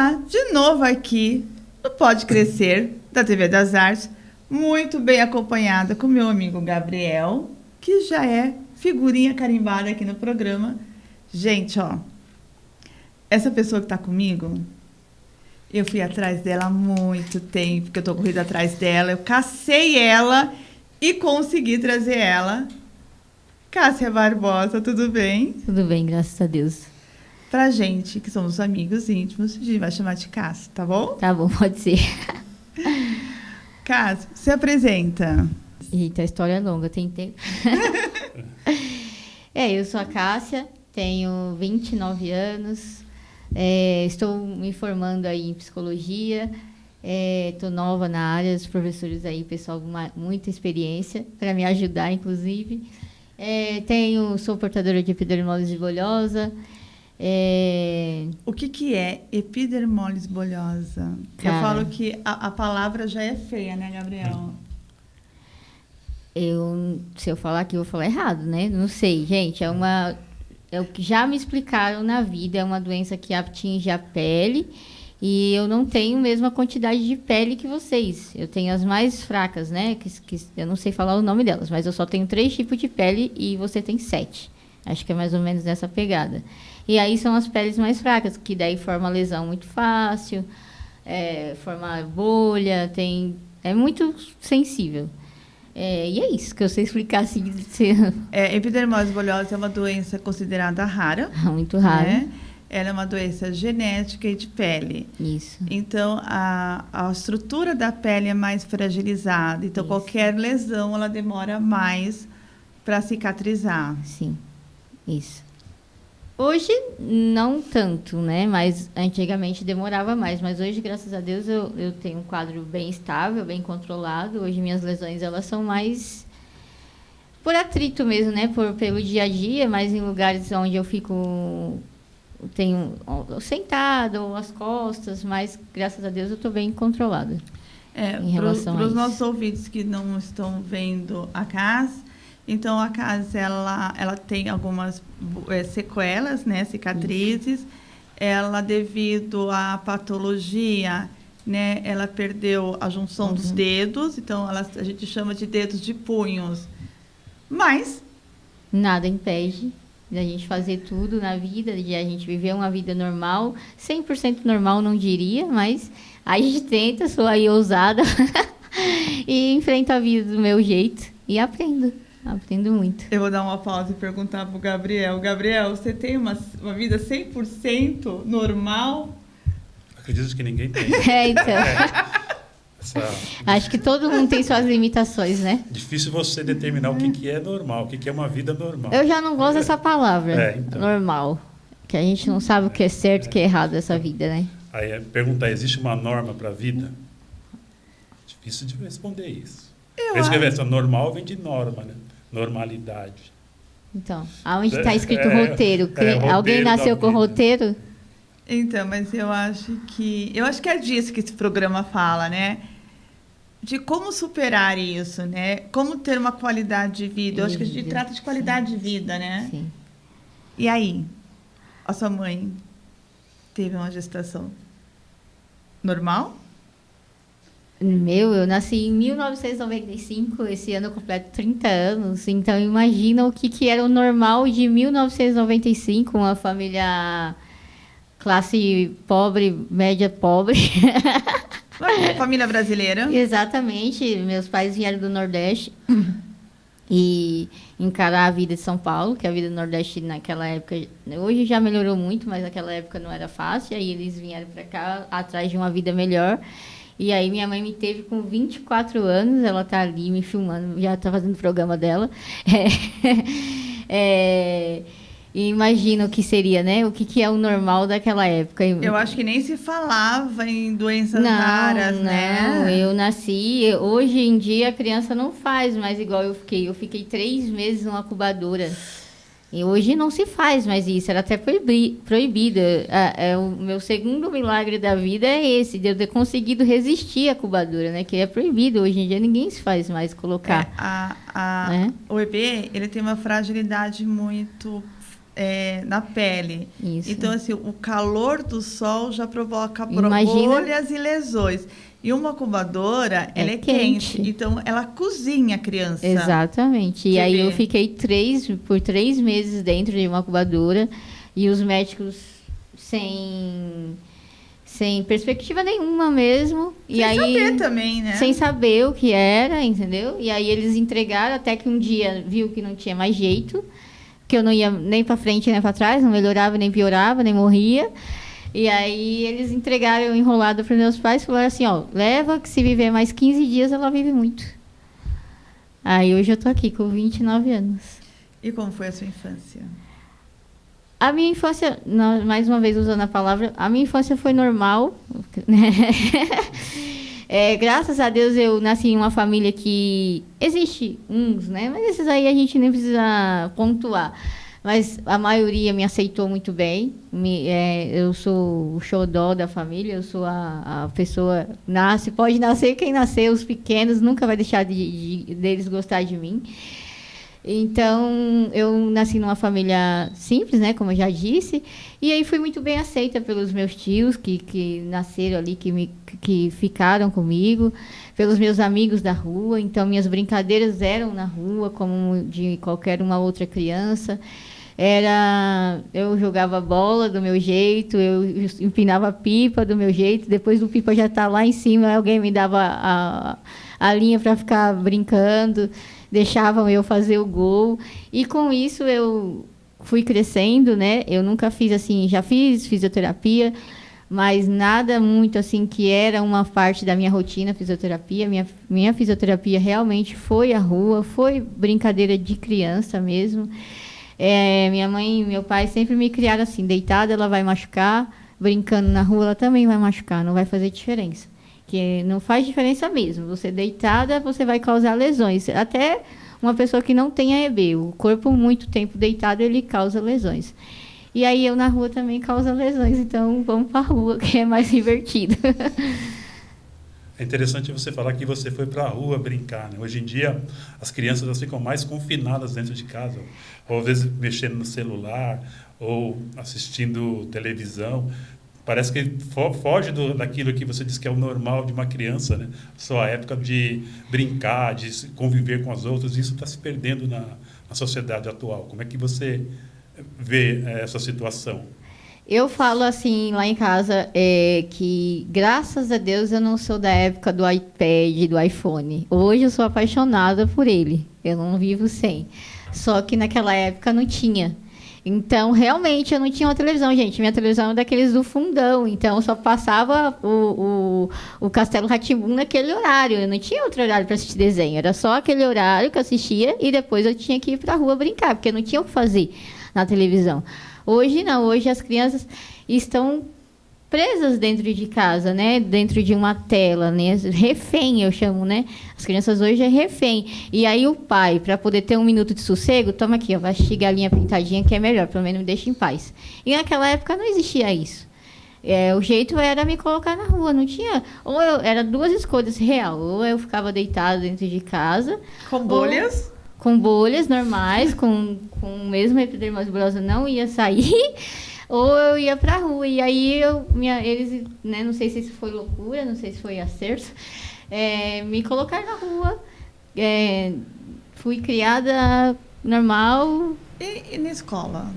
Olá, de novo aqui no Pode Crescer, da TV das Artes, muito bem acompanhada com meu amigo Gabriel, que já é figurinha carimbada aqui no programa. Gente, ó, essa pessoa que está comigo, eu fui atrás dela há muito tempo, porque eu tô corrida atrás dela, eu cacei ela e consegui trazer ela. Cássia Barbosa, tudo bem? Tudo bem, graças a Deus. Pra gente, que somos amigos íntimos, a gente vai chamar de Cássia, tá bom? Tá bom, pode ser. Cássia, se apresenta. Eita, a história é longa, tem tempo. Eu sou a Cássia, tenho 29 anos, estou me formando aí em psicologia, estou nova na área, os professores aí, pessoal com muita experiência para me ajudar, inclusive. Sou portadora de epidermólise bulhosa. O que é epidermólise bulhosa? Cara, eu falo que a palavra já é feia, né, Gabriel? Se eu falar aqui, eu vou falar errado, né? Não sei, gente. É o que já me explicaram na vida. É uma doença que atinge a pele. E eu não tenho a mesma quantidade de pele que vocês. Eu tenho as mais fracas, né? Que eu não sei falar o nome delas, mas eu só tenho 3 tipos de pele e você tem 7. Acho que é mais ou menos nessa pegada. E aí são as peles mais fracas, que daí forma lesão muito fácil, forma bolha, é muito sensível. E é isso que eu sei explicar assim. Epidermólise bulhosa é uma doença considerada rara. Muito rara. Né? Ela é uma doença genética e de pele. Isso. Então, a estrutura da pele é mais fragilizada. Então, qualquer lesão, ela demora mais para cicatrizar. Sim, isso. Hoje, não tanto, né? Mas antigamente demorava mais. Mas hoje, graças a Deus, eu tenho um quadro bem estável, bem controlado. Hoje, minhas lesões, elas são mais por atrito mesmo, né? Pelo dia a dia, mas em lugares onde eu fico... tenho sentado ou as costas, mas graças a Deus eu estou bem controlada em relação a isso. Para os nossos ouvintes que não estão vendo a Cássia, então a Cássia ela tem algumas sequelas, né, cicatrizes. Isso. Ela, devido à patologia, né, ela perdeu a junção dos dedos, então a gente chama de dedos de punhos. Mas nada impede da gente fazer tudo na vida, de a gente viver uma vida normal, 100% normal não diria, mas a gente tenta, sou aí ousada e enfrento a vida do meu jeito e aprendo muito. Eu vou dar uma pausa e perguntar para o Gabriel. Gabriel, você tem uma vida 100% normal? Acredito que ninguém tem. Então... Acho que todo mundo tem suas limitações, né? Difícil você determinar o que é normal, o que é uma vida normal. Eu já não gosto dessa palavra, então. Normal. Que a gente não sabe o que é certo e o que é errado dessa vida, né? Aí perguntar, existe uma norma para a vida? Difícil de responder isso. Normal vem de norma, né? Normalidade. Então, aonde está escrito roteiro? Roteiro? Alguém nasceu com roteiro? Então, mas eu acho que é disso que esse programa fala, né? De como superar isso, né? Como ter uma qualidade de vida. Eu acho que a gente trata de qualidade de vida, né? Sim. E aí, a sua mãe teve uma gestação normal? Eu nasci em 1995, esse ano eu completo 30 anos, então imagina o que era o normal de 1995, uma família classe pobre, média pobre. Família brasileira. Exatamente, meus pais vieram do Nordeste e encarar a vida de São Paulo, que a vida do Nordeste naquela época, hoje já melhorou muito, mas naquela época não era fácil, aí eles vieram para cá atrás de uma vida melhor. E aí minha mãe me teve com 24 anos, ela tá ali me filmando, já tá fazendo o programa dela. E imagina o que seria, né? O que é o normal daquela época. Eu acho que nem se falava em doenças raras, né? Não, eu nasci... Hoje em dia a criança não faz mais igual eu fiquei. Eu fiquei 3 meses numa incubadora. E hoje não se faz mais isso, era até proibido. O meu segundo milagre da vida é esse, de eu ter conseguido resistir à incubadora, né? Que é proibido, hoje em dia ninguém se faz mais colocar. O bebê, ele tem uma fragilidade muito na pele. Isso. Então, assim, o calor do sol já provoca Imagina. bolhas e lesões. E uma incubadora, ela é quente. Então, ela cozinha a criança. Exatamente. E Quer aí eu ver? fiquei por 3 meses dentro de uma incubadora e os médicos sem perspectiva nenhuma mesmo. Sem saber também, né? Sem saber o que era, entendeu? E aí eles entregaram até que um dia viu que não tinha mais jeito, que eu não ia nem para frente nem para trás, não melhorava, nem piorava, nem morria. E aí eles entregaram enrolado para meus pais e falaram assim, ó, leva que se viver mais 15 dias ela vive muito. Aí hoje eu tô aqui com 29 anos. E como foi a sua infância? A minha infância, mais uma vez usando a palavra, a minha infância foi normal, né? Graças a Deus eu nasci em uma família que existe uns, né? Mas esses aí a gente nem precisa pontuar. Mas a maioria me aceitou muito bem. Eu sou o xodó da família, eu sou a pessoa... Pode nascer quem nascer, os pequenos, nunca vai deixar deles gostar de mim. Então, eu nasci numa família simples, né, como eu já disse, e aí fui muito bem aceita pelos meus tios que nasceram ali, que ficaram comigo, pelos meus amigos da rua. Então, minhas brincadeiras eram na rua, como de qualquer uma outra criança. Eu jogava bola do meu jeito, eu empinava pipa do meu jeito, depois do pipa já está lá em cima, alguém me dava a linha para ficar brincando, deixavam eu fazer o gol. E com isso eu fui crescendo, né? Eu nunca fiz assim, já fiz fisioterapia, mas nada muito assim que era uma parte da minha rotina, fisioterapia. Minha fisioterapia realmente foi a rua, foi brincadeira de criança mesmo. Minha mãe e meu pai sempre me criaram assim, deitada ela vai machucar, brincando na rua ela também vai machucar, não vai fazer diferença. Que não faz diferença mesmo. Você deitada, você vai causar lesões. Até uma pessoa que não tem AEB, o corpo muito tempo deitado, ele causa lesões. E aí eu na rua também causa lesões, então vamos para a rua, que é mais divertido. É interessante você falar que você foi para a rua brincar, né? Hoje em dia, as crianças elas ficam mais confinadas dentro de casa, ou às vezes mexendo no celular, ou assistindo televisão. Parece que foge daquilo que você disse que é o normal de uma criança, né? Só a época de brincar, de conviver com as outras, isso está se perdendo na sociedade atual. Como é que você vê essa situação? Eu falo assim, lá em casa, que graças a Deus eu não sou da época do iPad, do iPhone. Hoje eu sou apaixonada por ele, eu não vivo sem. Só que naquela época não tinha. Então, realmente, eu não tinha uma televisão, gente. Minha televisão é daqueles do fundão. Então, só passava o Castelo Rá-Tim-Bum naquele horário. Eu não tinha outro horário para assistir desenho. Era só aquele horário que eu assistia e depois eu tinha que ir para a rua brincar, porque eu não tinha o que fazer na televisão. Hoje, não. Hoje, as crianças estão presas dentro de casa, né? Dentro de uma tela, né? Refém, eu chamo, né? As crianças hoje é refém. E aí o pai, para poder ter um minuto de sossego, toma aqui, ó, vai assistir Galinha Pintadinha, que é melhor, pelo menos me deixa em paz. E naquela época não existia isso. O jeito era me colocar na rua, não tinha... Era duas escolhas real, ou eu ficava deitada dentro de casa... Com bolhas? Com bolhas normais, com mesmo epidermose bulhosa não ia sair... Ou eu ia para a rua. E aí, eles, né, não sei se isso foi loucura, não sei se foi acerto, me colocaram na rua. Fui criada normal. E na escola?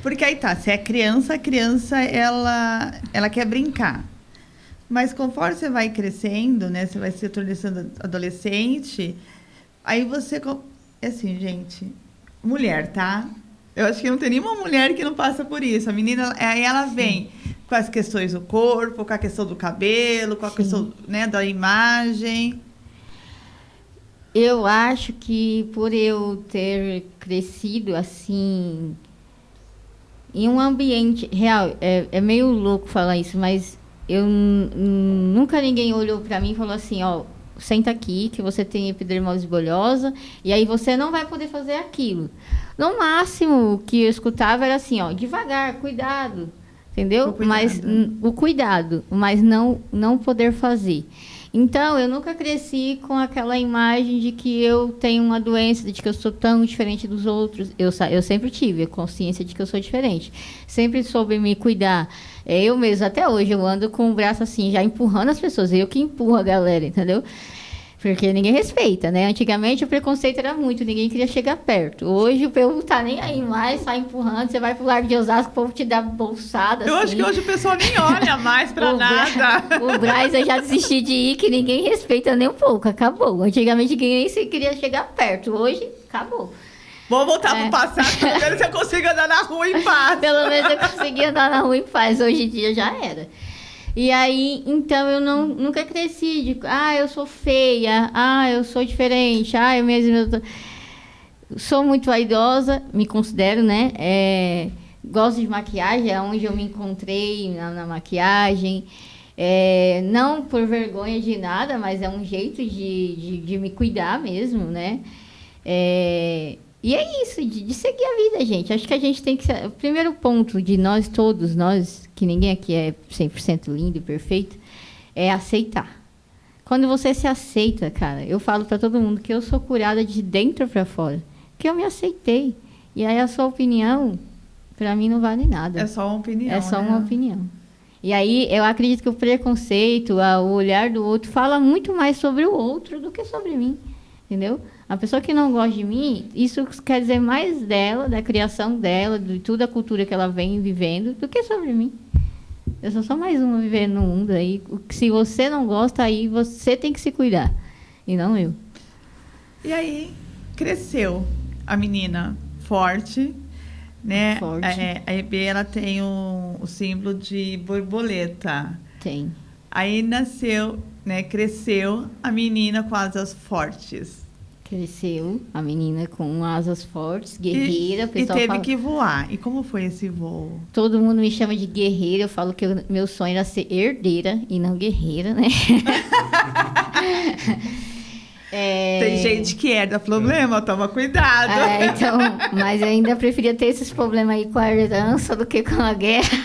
Porque aí tá, se é criança, a criança, ela quer brincar. Mas conforme você vai crescendo, né, você vai se tornando adolescente, aí você... Assim, gente, mulher, tá? Eu acho que não tem nenhuma mulher que não passa por isso. A menina, aí ela vem com as questões do corpo, com a questão do cabelo, com a questão, né, da imagem. Eu acho que por eu ter crescido assim, em um ambiente real, é meio louco falar isso, mas nunca ninguém olhou para mim e falou assim, ó, senta aqui que você tem epidermose bulhosa e aí você não vai poder fazer aquilo. No máximo, o que eu escutava era assim, ó, devagar, cuidado, entendeu? Mas o cuidado, mas não poder fazer. Então, eu nunca cresci com aquela imagem de que eu tenho uma doença, de que eu sou tão diferente dos outros. Eu sempre tive a consciência de que eu sou diferente. Sempre soube me cuidar. Eu mesmo, até hoje, eu ando com o braço assim, já empurrando as pessoas. Eu que empurro a galera, entendeu? Porque ninguém respeita, né? Antigamente o preconceito era muito, ninguém queria chegar perto. Hoje o povo tá nem aí mais, sai empurrando. Você vai pro Largo de Osasco, o povo te dá bolsada. Eu acho que hoje o pessoal nem olha mais pra nada. O Braz eu já desisti de ir, que ninguém respeita nem um pouco. Acabou. Antigamente ninguém se queria chegar perto. Hoje, acabou. Vou voltar pro passado, pelo menos eu consigo andar na rua em paz. Pelo menos eu consegui andar na rua em paz. Hoje em dia já era. E aí, então, eu nunca cresci de... eu sou feia. Eu sou diferente. Sou muito vaidosa, me considero, né? Gosto de maquiagem, é onde eu me encontrei na maquiagem. Não por vergonha de nada, mas é um jeito de me cuidar mesmo, né? E é isso, de seguir a vida, gente. Acho que a gente tem que ser... O primeiro ponto de nós todos, que ninguém aqui é 100% lindo e perfeito, é aceitar. Quando você se aceita, cara, eu falo para todo mundo que eu sou curada de dentro para fora. Que eu me aceitei. E aí a sua opinião, para mim, não vale nada. É só uma opinião, É só né? uma opinião. E aí eu acredito que o preconceito, o olhar do outro, fala muito mais sobre o outro do que sobre mim. Entendeu? A pessoa que não gosta de mim, isso quer dizer mais dela, da criação dela, de toda a cultura que ela vem vivendo, do que sobre mim. Eu só sou mais uma vivendo no mundo aí. Se você não gosta, aí você tem que se cuidar. E não eu. E aí, cresceu a menina forte, né? Forte. A EB, ela tem o símbolo de borboleta. Tem. Aí nasceu, né? Cresceu a menina com asas fortes. Cresceu a menina com asas fortes, guerreira. O E pessoal teve fala, que voar. E como foi esse voo? todo mundo me chama de guerreira. Eu falo que meu sonho era ser herdeira e não guerreira, né? Tem gente que herda problema, toma cuidado. Então, mas eu ainda preferia ter esses problemas aí com a herança do que com a guerra.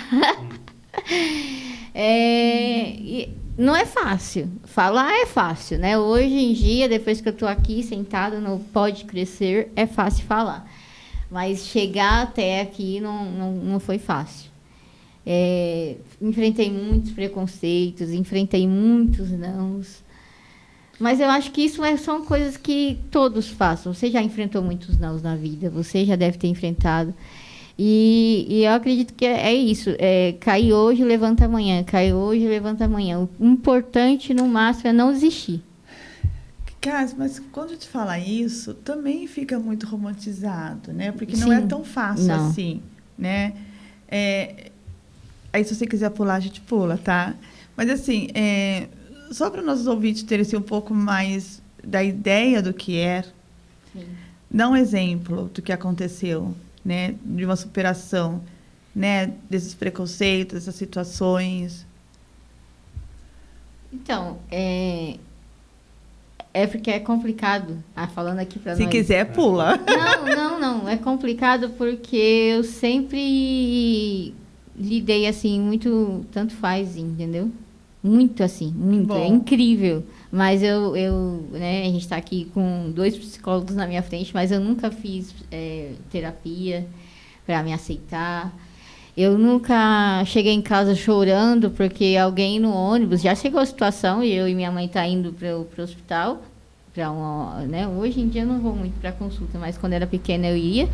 E não é fácil. Falar é fácil, né? Hoje em dia, depois que eu tô aqui sentada no Pode Crescer, é fácil falar. Mas chegar até aqui não foi fácil. Enfrentei muitos preconceitos, enfrentei muitos nãos. Mas eu acho que isso são coisas que todos façam. Você já enfrentou muitos nãos na vida, você já deve ter enfrentado. E eu acredito que é isso. Cair hoje, levanta amanhã. Cair hoje, levanta amanhã. O importante, no máximo, é não desistir. Cássio, mas quando eu te falar isso, também fica muito romantizado, né? Porque não Sim. é tão fácil Não. assim, né? Aí, se você quiser pular, a gente pula, tá? Mas, assim, só para os nossos ouvintes terem assim, um pouco mais da ideia do que é, Sim. dá um exemplo do que aconteceu, né? De uma superação, né? Desses preconceitos, dessas situações. Então, porque é complicado. Falando aqui para nós. Se quiser, pula. Não. É complicado porque eu sempre lidei assim, muito, tanto faz, entendeu? Muito assim, muito. Bom. É incrível. Mas né, a gente está aqui com 2 psicólogos na minha frente, mas eu nunca fiz terapia para me aceitar. Eu nunca cheguei em casa chorando porque alguém no ônibus, já chegou a situação, e eu e minha mãe tá indo para o hospital, né? Hoje em dia eu não vou muito para consulta, mas quando era pequena eu ia.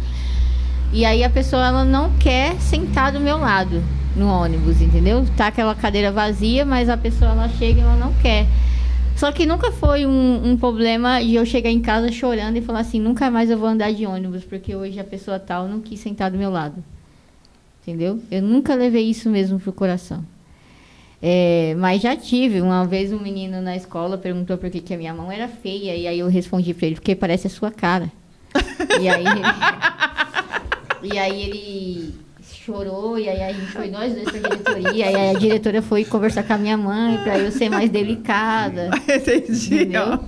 E aí a pessoa ela não quer sentar do meu lado no ônibus, entendeu? Tá aquela cadeira vazia, mas a pessoa ela chega e ela não quer. Só que nunca foi um problema de eu chegar em casa chorando e falar assim, nunca mais eu vou andar de ônibus, porque hoje a pessoa tal não quis sentar do meu lado. Entendeu? Eu nunca levei isso mesmo pro coração. Mas já tive. Uma vez um menino na escola perguntou por que a minha mão era feia, e aí eu respondi para ele, porque parece a sua cara. E aí ele chorou, e aí a gente foi nós dois para a diretoria, e aí a diretora foi conversar com a minha mãe para eu ser mais delicada. Entendi. Entendeu?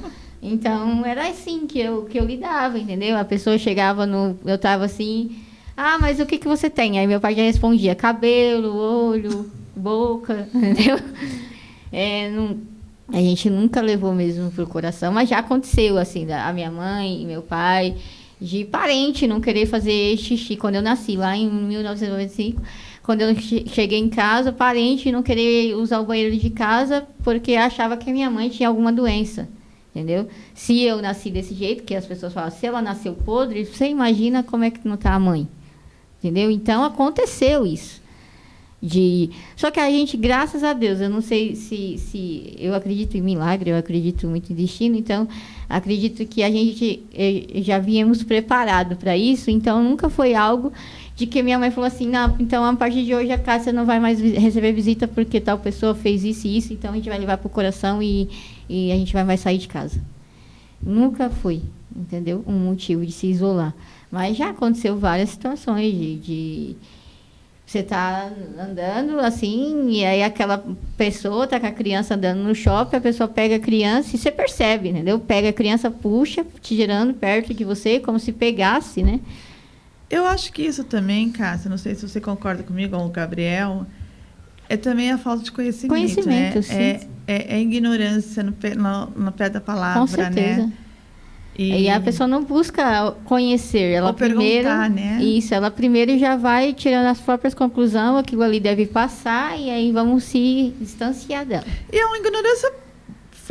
Então, era assim que eu lidava, entendeu? A pessoa chegava eu tava assim, mas o que você tem? Aí meu pai já respondia, cabelo, olho, boca, entendeu? A gente nunca levou mesmo pro coração, mas já aconteceu, assim, a minha mãe e meu pai, de parente não querer fazer xixi. Quando eu nasci, lá em 1995, quando eu cheguei em casa, parente não querer usar o banheiro de casa porque achava que a minha mãe tinha alguma doença, entendeu? Se eu nasci desse jeito, que as pessoas falam, se ela nasceu podre, você imagina como é que não tá a mãe, entendeu? Então, aconteceu isso. Só que a gente, graças a Deus, eu não sei se eu acredito em milagre, eu acredito muito em destino, então acredito que a gente já viemos preparado para isso, então nunca foi algo de que minha mãe falou assim, não, então a partir de hoje a casa não vai mais receber visita porque tal pessoa fez isso e isso, então a gente vai levar para o coração e a gente vai mais sair de casa. Nunca foi, entendeu? Um motivo de se isolar. Mas já aconteceu várias situações de você tá andando assim, e aí aquela pessoa tá com a criança andando no shopping, a pessoa pega a criança e você percebe, entendeu? Pega a criança, puxa, te girando perto de você, como se pegasse, né? Eu acho que isso também, Cássia, não sei se você concorda comigo ou o Gabriel, é também a falta de conhecimento, Conhecimento, né? sim. É ignorância no pé da palavra, Com certeza. né? E a pessoa não busca conhecer, ela ou primeiro, perguntar, né? isso, ela primeiro já vai tirando as próprias conclusões, aquilo ali deve passar, e aí vamos se distanciar dela. E é uma ignorância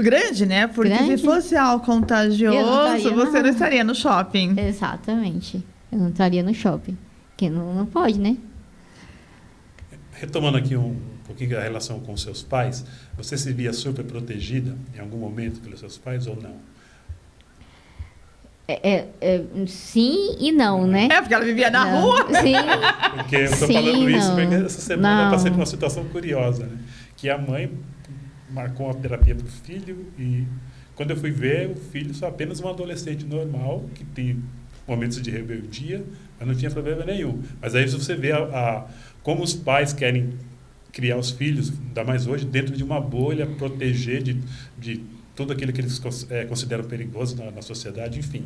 grande, né? Porque Grande. se fosse algo contagioso, você não estaria no shopping. Exatamente. Eu não estaria no shopping. Porque não pode, né? Retomando aqui um pouquinho a relação com seus pais, você se via super protegida em algum momento pelos seus pais ou não? Sim e não, né? É, porque ela vivia na Não. rua. Sim. Porque eu estou Sim, falando isso não. porque essa semana eu passei por Não. uma situação curiosa, né? Que a mãe marcou uma terapia para o filho e quando eu fui ver, o filho só apenas um adolescente normal, que tem momentos de rebeldia, mas não tinha problema nenhum. Mas aí você vê como os pais querem criar os filhos, ainda mais hoje, dentro de uma bolha, proteger de tudo aquilo que eles consideram perigoso na sociedade, enfim.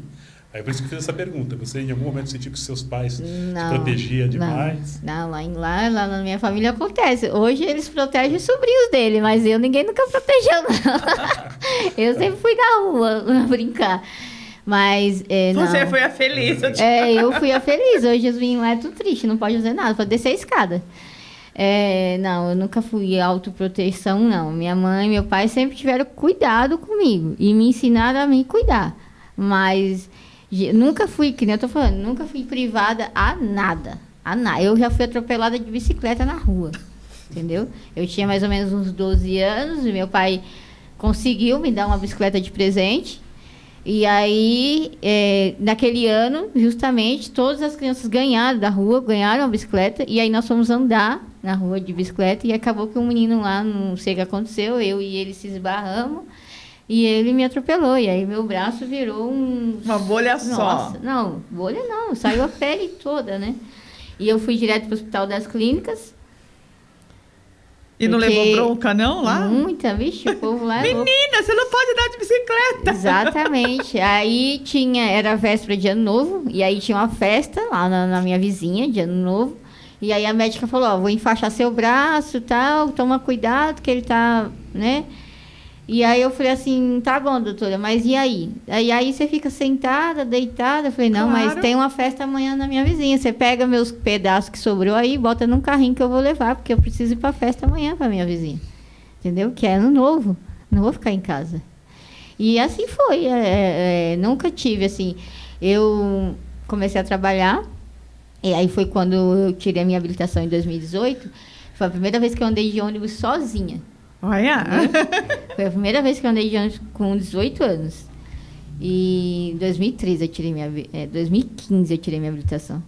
Aí por isso que eu fiz essa pergunta. Você em algum momento sentiu que seus pais te protegiam demais? Não, lá na minha família acontece. Hoje eles protegem os sobrinhos dele, mas ninguém nunca protegeu, não. Eu sempre fui na rua brincar. Mas, Você não. foi a feliz. Eu fui a feliz. Hoje os meninos lá é tudo triste, não pode fazer nada, pode descer a escada. Não, eu nunca fui autoproteção, não. Minha mãe e meu pai sempre tiveram cuidado comigo e me ensinaram a me cuidar. Mas nunca fui, que nem eu tô falando, nunca fui privada a nada. A nada. Eu já fui atropelada de bicicleta na rua, entendeu? Eu tinha mais ou menos uns 12 anos e meu pai conseguiu me dar uma bicicleta de presente. E aí, naquele ano, justamente, todas as crianças ganharam da rua, ganharam a bicicleta, e aí nós fomos andar na rua de bicicleta, e acabou que um menino lá, não sei o que aconteceu, eu e ele se esbarramos, e ele me atropelou, e aí meu braço virou uma bolha só. Nossa, não, bolha não, saiu a pele toda, né? E eu fui direto para o Hospital das Clínicas. E não levou bronca, não, lá? Muita, vixe, o povo lá... Menina, você não pode andar de bicicleta. Exatamente. Aí era véspera de Ano Novo, e aí tinha uma festa lá na minha vizinha de Ano Novo, e aí a médica falou, vou enfaixar seu braço e tal, toma cuidado que ele tá, né? E aí eu falei assim, tá bom, doutora, mas e aí? Aí você fica sentada, deitada. Eu falei, não, Claro. mas tem uma festa amanhã na minha vizinha. Você pega meus pedaços que sobrou aí, bota num carrinho que eu vou levar, porque eu preciso ir pra festa amanhã pra minha vizinha. Entendeu? Que é Ano Novo. Não vou ficar em casa. E assim foi. Nunca tive, assim... Eu comecei a trabalhar, e aí foi quando eu tirei a minha habilitação em 2018. Foi a primeira vez que eu andei de ônibus sozinha. Olha. Foi a primeira vez que eu andei de ônibus com 18 anos. E em 2013 eu tirei 2015 eu tirei minha habilitação.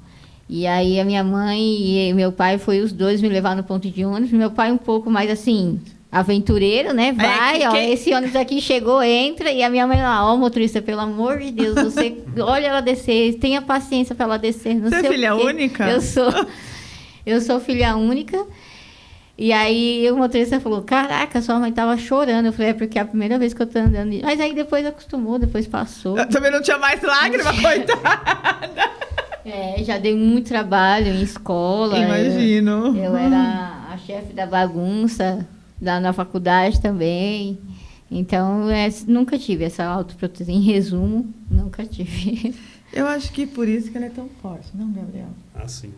E aí a minha mãe e meu pai foi os dois me levar no ponto de ônibus. Meu pai um pouco mais assim, aventureiro, né? Vai, esse ônibus aqui chegou, entra. E a minha mãe lá, motorista, pelo amor de Deus, você olha ela descer, tenha paciência para ela descer. Não Você é sei filha única? Eu sou filha única. E aí o motorista falou, caraca, sua mãe tava chorando. Eu falei, porque é a primeira vez que eu tô andando. Mas aí depois acostumou, depois passou. Eu também não tinha mais lágrima, coitada. Já dei muito trabalho em escola. Imagino. Eu era a chefe da bagunça na faculdade também. Então, nunca tive essa autoproteção. Em resumo, nunca tive. Eu acho que por isso que ela é tão forte, não, Gabriel? Ah, sim.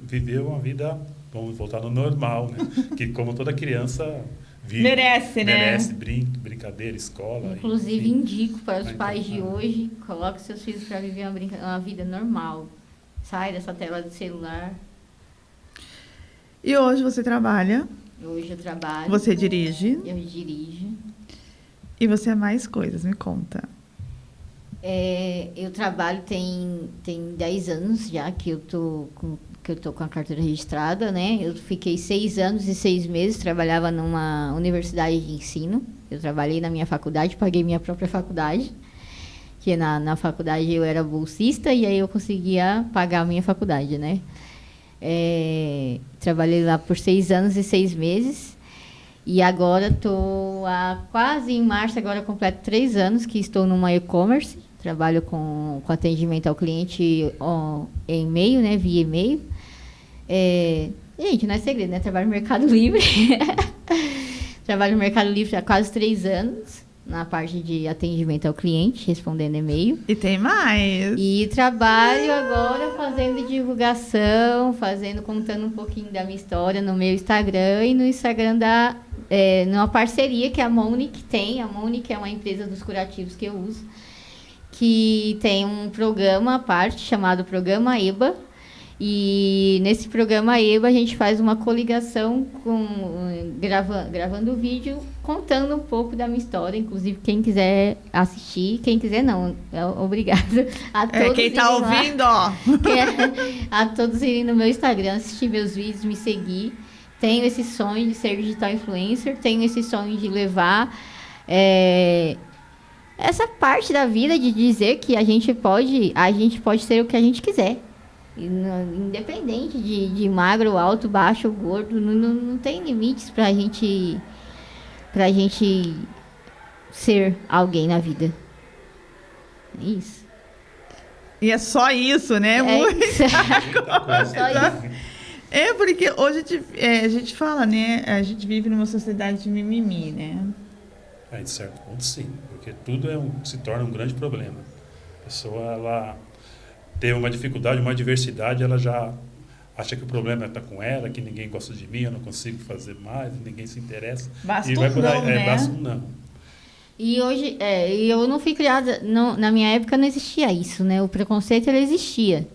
Viveu uma vida, vamos voltar no normal, né? Que como toda criança vive. Merece, né? Merece brincadeira, escola. Inclusive, enfim. indico para os Vai pais de tentar. hoje, coloque seus filhos para viver uma vida normal. Sai dessa tela de celular. E hoje você trabalha, Hoje eu trabalho. você dirige Eu dirijo. e você é mais coisas, me conta. Eu trabalho tem 10 anos já que eu tô com a carteira registrada, né? Eu fiquei 6 anos e 6 meses, trabalhava numa universidade de ensino. Eu trabalhei na minha faculdade, paguei minha própria faculdade. Que na faculdade eu era bolsista e aí eu conseguia pagar a minha faculdade, né? Trabalhei lá por 6 anos e 6 meses. E agora estou quase em março, agora completo 3 anos que estou numa e-commerce. Trabalho com atendimento ao cliente em e-mail, né? Via e-mail. Gente, não é segredo, né? Trabalho no Mercado Livre. Trabalho no Mercado Livre há quase 3 anos, na parte de atendimento ao cliente, respondendo e-mail. E tem mais. E trabalho agora fazendo divulgação, contando um pouquinho da minha história no meu Instagram e no Instagram numa parceria que a Monique tem. A Monique é uma empresa dos curativos que eu uso, que tem um programa à parte chamado Programa EBA. E nesse programa EBA a gente faz uma coligação gravando o vídeo, contando um pouco da minha história. Inclusive, quem quiser assistir, quem quiser não, obrigada a todos. Quem tá ouvindo, ó. A todos irem no meu Instagram, assistir meus vídeos, me seguir. Tenho esse sonho de ser digital influencer, tenho esse sonho de levar essa parte da vida, de dizer que a gente pode ser o que a gente quiser. Independente de magro, alto, baixo, gordo, não tem limites pra gente ser alguém na vida. É isso. E é só isso, né? Isso. Muita coisa. Só isso. Porque hoje a gente fala, né? A gente vive numa sociedade de mimimi, né? De certo ponto, sim. Porque tudo se torna um grande problema. A pessoa, ela tem uma dificuldade, uma adversidade, ela já acha que o problema está com ela, que ninguém gosta de mim, eu não consigo fazer mais, ninguém se interessa. Basta e vai por aí, não, né? basta um não. E hoje, eu não fui criada, na minha época não existia isso, né? O preconceito, ele existia.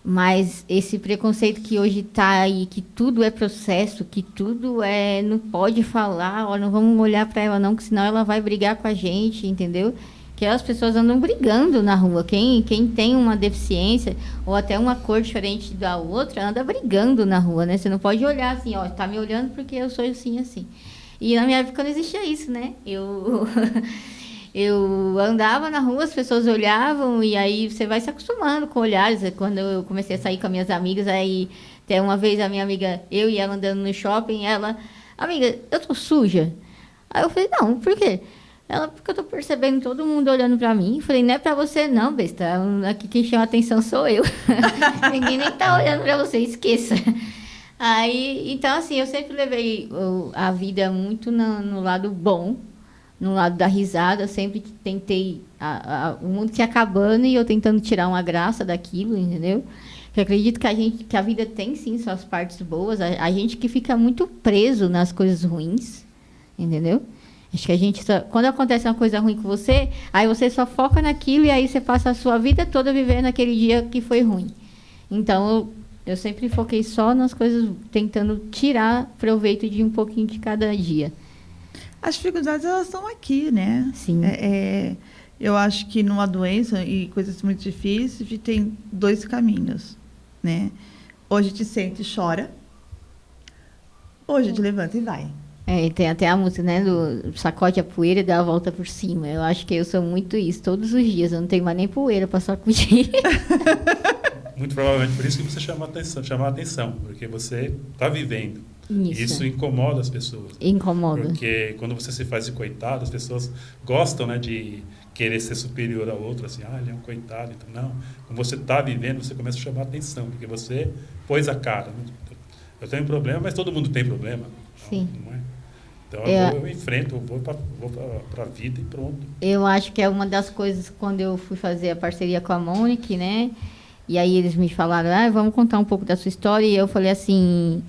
Mas esse preconceito que hoje está aí, que tudo é processo, que tudo não pode falar, ó, não vamos olhar para ela não, que senão ela vai brigar com a gente, entendeu? Que as pessoas andam brigando na rua. Quem tem uma deficiência ou até uma cor diferente da outra, anda brigando na rua, né? Você não pode olhar assim, ó, tá me olhando porque eu sou assim. E na minha época não existia isso, né? Eu andava na rua, as pessoas olhavam e aí você vai se acostumando com olhares. Quando eu comecei a sair com as minhas amigas, aí até uma vez a minha amiga, eu e ela andando no shopping, ela, amiga, eu tô suja? Aí eu falei, não, por quê? Ela, porque eu tô percebendo todo mundo olhando pra mim. Eu falei, não é pra você não, besta. Aqui quem chama atenção sou eu. Ninguém nem tá olhando pra você, esqueça. Aí, então assim, eu sempre levei a vida muito no lado bom, no lado da risada. Eu sempre tentei o mundo se acabando e eu tentando tirar uma graça daquilo, entendeu? Eu acredito que a vida tem sim suas partes boas. A gente que fica muito preso nas coisas ruins, entendeu? Acho que quando acontece uma coisa ruim com você, aí você só foca naquilo e aí você passa a sua vida toda vivendo aquele dia que foi ruim. Então, eu sempre foquei só nas coisas, tentando tirar proveito de um pouquinho de cada dia. As dificuldades, elas estão aqui, né? Sim. Eu acho que numa doença e coisas muito difíceis, a gente tem 2 caminhos, né? Ou a gente sente e chora, ou a gente levanta e vai. Tem até a música, né, do sacode a poeira e dá a volta por cima. Eu acho que eu sou muito isso, todos os dias. Eu não tenho mais nem poeira para sacudir. Muito provavelmente por isso que você chama a atenção, porque você está vivendo. Isso incomoda as pessoas. Incomoda. Porque quando você se faz de coitado, as pessoas gostam, né, de querer ser superior ao outro, assim, ele é um coitado. Então, não. Quando você está vivendo, você começa a chamar a atenção, porque você pôs a cara. Né? Eu tenho problema, mas todo mundo tem problema. Então, sim. Não é? Então eu enfrento, eu vou para a vida e pronto. Eu acho que é uma das coisas quando eu fui fazer a parceria com a Monique, né? E aí eles me falaram, vamos contar um pouco da sua história. E eu falei assim,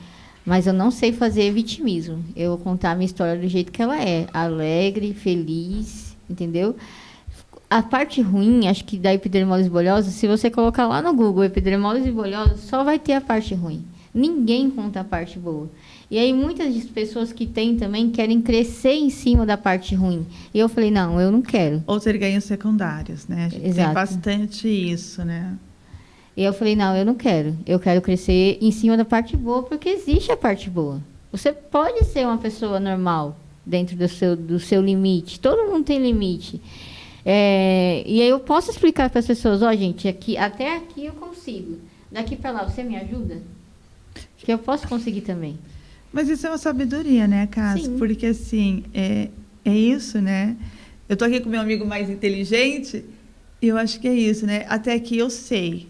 mas eu não sei fazer vitimismo. Eu vou contar a minha história do jeito que ela é. Alegre, feliz, entendeu? A parte ruim, acho que da epidermólise bulhosa, se você colocar lá no Google epidermólise bulhosa, só vai ter a parte ruim. Ninguém conta a parte boa. E aí muitas pessoas que têm também querem crescer em cima da parte ruim. E eu falei, não, eu não quero. Ou ter ganhos secundários, né? A gente Exato. tem bastante isso, né? E eu falei, não, eu não quero. Eu quero crescer em cima da parte boa, porque existe a parte boa. Você pode ser uma pessoa normal dentro do seu limite. Todo mundo tem limite. E aí eu posso explicar para as pessoas, gente, até aqui eu consigo. Daqui para lá, você me ajuda? Que eu posso conseguir também. Mas isso é uma sabedoria, né, Cássia? Sim. Porque, assim, é isso, né? Eu tô aqui com meu amigo mais inteligente e eu acho que é isso, né? Até aqui eu sei.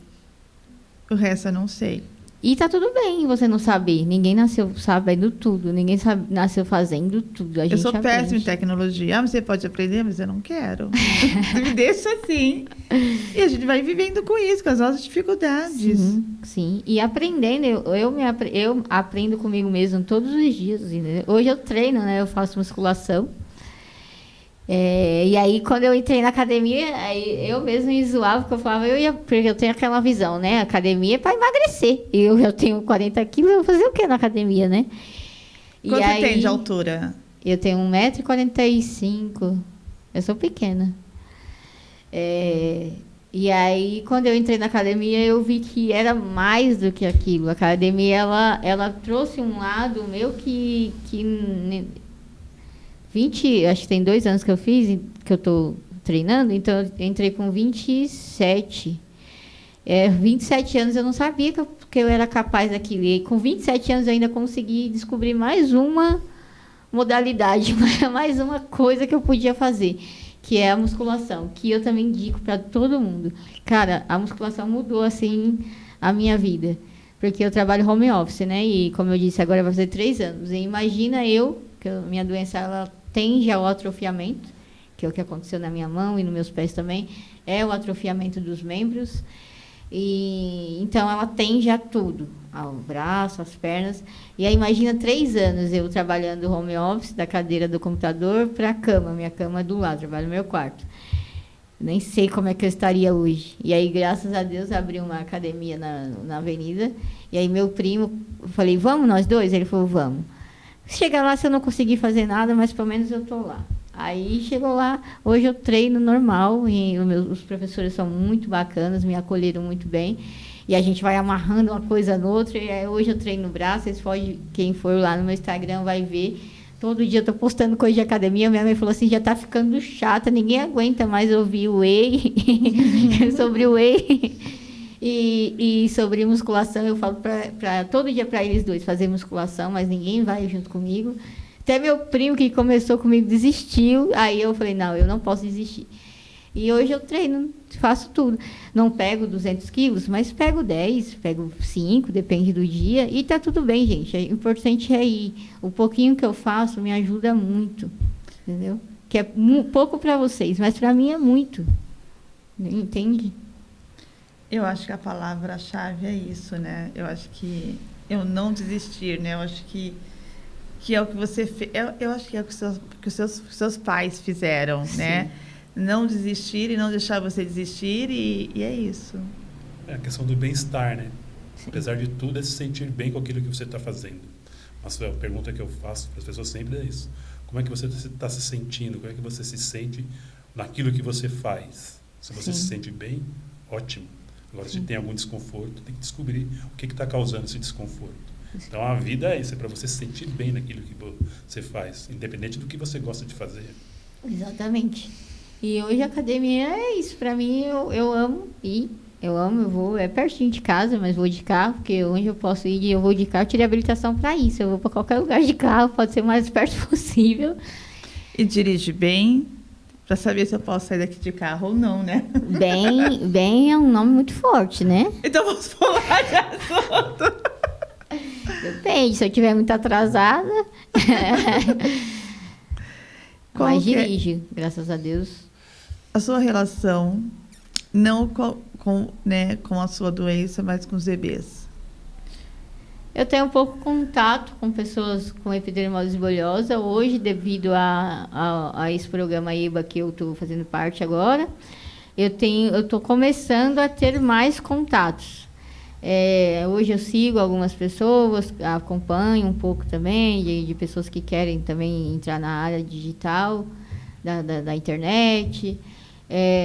O resto eu não sei. E tá tudo bem você não saber. Ninguém nasceu sabendo tudo. Ninguém nasceu fazendo tudo. Eu sou péssima em tecnologia. Você pode aprender, mas eu não quero. Me deixa assim. E a gente vai vivendo com isso, com as nossas dificuldades. Sim. E aprendendo, eu aprendo comigo mesmo todos os dias. Entendeu? Hoje eu treino, né? Eu faço musculação. E aí, quando eu entrei na academia, aí eu mesmo me zoava, porque eu falava, porque eu tenho aquela visão, né? Academia é para emagrecer. E eu tenho 40 quilos, eu vou fazer o quê na academia, né? Quanto você tem de altura? Eu tenho 1,45 m. Eu sou pequena. E aí, quando eu entrei na academia, eu vi que era mais do que aquilo. A academia, ela trouxe um lado meu que acho que tem 2 anos que eu fiz, que eu estou treinando, então eu entrei com 27. 27 anos eu não sabia que eu era capaz daquilo. E com 27 anos eu ainda consegui descobrir mais uma modalidade, mais uma coisa que eu podia fazer, que é a musculação, que eu também indico para todo mundo. Cara, a musculação mudou, assim, a minha vida. Porque eu trabalho home office, né? E, como eu disse, agora vai fazer 3 anos. E imagina que minha doença, ela tende ao atrofiamento, que é o que aconteceu na minha mão e nos meus pés também, é o atrofiamento dos membros. E então ela tende a tudo, ao braço, às pernas. E aí imagina 3 anos eu trabalhando home office, da cadeira do computador para a cama, minha cama do lado, trabalho no meu quarto. Nem sei como é que eu estaria hoje. E aí, graças a Deus, abri uma academia na avenida. E aí meu primo, eu falei, vamos nós dois? Ele falou, vamos. Chega lá, se eu não conseguir fazer nada, mas pelo menos eu estou lá. Aí chegou lá, hoje eu treino normal, e os professores são muito bacanas, me acolheram muito bem, e a gente vai amarrando uma coisa na outra, e aí hoje eu treino no braço, quem for lá no meu Instagram vai ver, todo dia eu estou postando coisa de academia, minha mãe falou assim, já está ficando chata, ninguém aguenta mais ouvir o whey, sobre o whey, e sobre musculação, eu falo todo dia para eles dois fazer musculação, mas ninguém vai junto comigo. Até meu primo, que começou comigo, desistiu. Aí eu falei, não, eu não posso desistir. E hoje eu treino, faço tudo. Não pego 200 quilos, mas pego 10, pego 5, depende do dia. E tá tudo bem, gente. O importante é ir. O pouquinho que eu faço me ajuda muito, entendeu? Que é pouco para vocês, mas para mim é muito. Entende? Eu acho que a palavra-chave é isso, né? Eu acho que eu não desistir, né? Eu acho que é o que você fez. Eu acho que é o que os seus pais fizeram, sim, né? Não desistir e não deixar você desistir, e é isso. É a questão do bem-estar, né? Sim. Apesar de tudo, é se sentir bem com aquilo que você está fazendo. Mas a pergunta que eu faço para as pessoas sempre é isso. Como é que você está se sentindo? Como é que você se sente naquilo que você faz? Se você, sim, se sente bem, ótimo. Agora, sim, se tem algum desconforto, tem que descobrir o que está causando esse desconforto. Então, a vida é isso, é para você se sentir bem naquilo que você faz, independente do que você gosta de fazer. Exatamente. E hoje a academia é isso. Para mim, eu amo ir. Eu vou, é pertinho de casa, mas vou de carro, porque onde eu posso ir, eu vou de carro. Eu tirei habilitação para isso. Eu vou para qualquer lugar de carro, pode ser o mais perto possível. E dirige bem, para saber se eu posso sair daqui de carro ou não, né? Bem é um nome muito forte, né? Então, vamos falar de assunto. Depende, se eu estiver muito atrasada. Qual Mas que é dirige, graças a Deus. a sua relação, não né, com a sua doença, mas com os bebês? Eu tenho um pouco contato com pessoas com epidermose bulhosa. Hoje, devido a esse programa IBA que eu estou fazendo parte agora, eu estou começando a ter mais contatos. Hoje eu sigo algumas pessoas, acompanho um pouco também de pessoas que querem também entrar na área digital, da internet.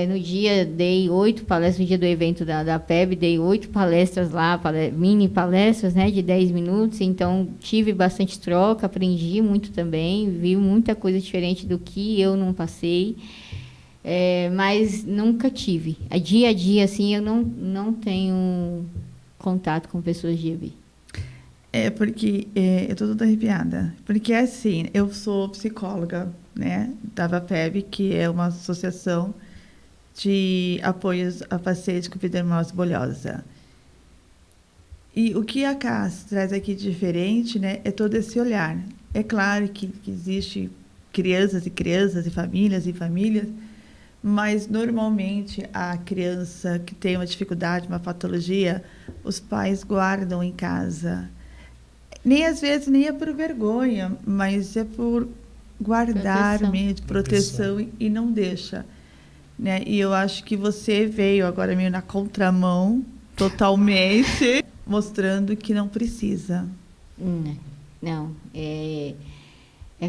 No dia dei 8 palestras, no dia do evento da PEB, dei 8 palestras lá, mini palestras, né, de 10 minutos. Então, tive bastante troca, aprendi muito também, vi muita coisa diferente do que eu não passei. Mas nunca tive. Dia a dia, assim, eu não tenho contato com pessoas de EB. Porque eu estou toda arrepiada. Porque, assim, eu sou psicóloga, né, da VAPEB, que é uma associação de apoios a pacientes com epidermose bulhosa. E o que a CAS traz aqui de diferente, né, é todo esse olhar. É claro que existe crianças e famílias, mas normalmente a criança que tem uma dificuldade, uma patologia, os pais guardam em casa. Às vezes nem é por vergonha, mas é por guardar mesmo, proteção e não deixa. Né? E eu acho que você veio agora meio na contramão, totalmente, mostrando que não precisa. Não. É